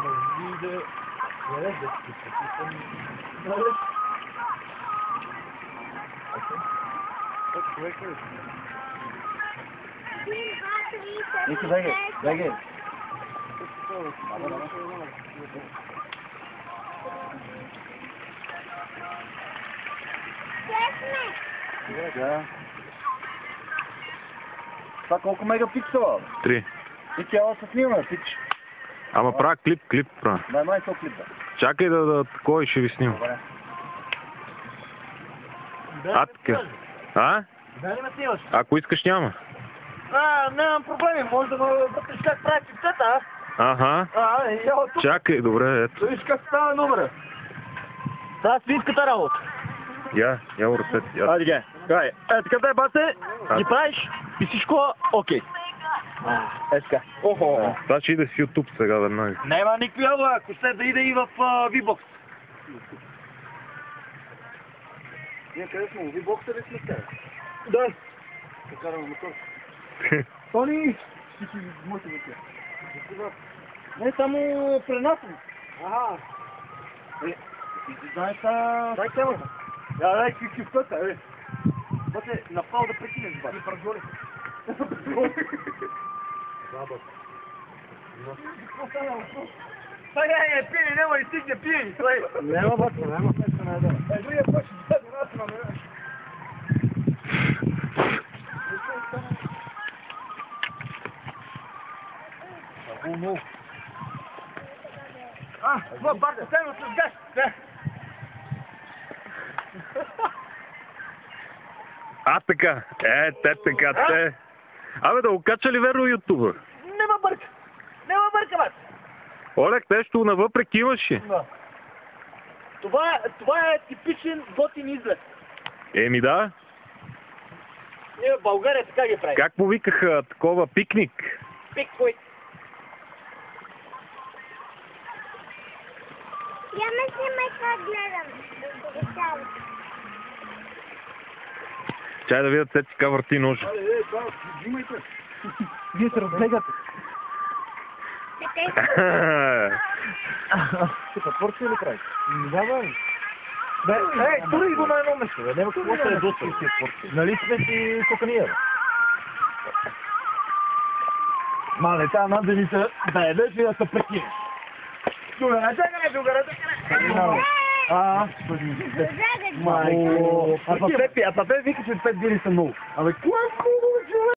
Може да гледаш да си потисам. Човек е. Ники, бегай, бегай. Да. Това колко мегапиксела? 3. И тяло се снима, пич. Ама правя клип правя. Най-май то клип, да. Чакай да такова и ще ви снимам. Добре. А, така. А? Да ли ме снимаш? Ако искаш няма. Нямам проблеми, може да ме вътре как прави пипцата, Аха. Яла тук. Чакай, добре, ето. Виж как става номера. Това е свинската работа. Я уръцете. Айде, ге. Ето къде бате, ги правиш и всичко окей. Е така. Охо. Това ще иде в YouTube сега веднага. Няма никакви ала, ако ще да иде и в V-Box. Ние къде сме? V-Box ли сме те? Да. Ще караме мотор. Тони, Моите вики. не само пренасен. Ага. Ти знаеш Дай темата. дай кюфтата, Бате, направо да прекинеш, бате. И пърголи. Сега пили, няма и стигне пили. Няма, бате, няма. Другия път ще даде нас на мен. Това бате, тема с газ. Така. Те така, те. Абе, да го кача ли верно ютуба? Нема бърка, бате. Олег, нещо навъпреки имаш ли? Това е типичен готин излез. Еми да. Ние в България така ги правим. Как му викаха такова пикник? Пиквик. Я ме снимай как гледам. Чай да видят се така върти нож. Взимайте. Вие се разбегате. Тук порция ли правиш? Давай. Тури го на едно место, бе. Няма какво се е доста си порция. Нали сме си кокания, бе? Мале, тя надо ни се да едеш и да се прекинеш. Дугара, чакай. Майко. А па Пепи вика, че 5 бири са много. Абе, кое е много, човек?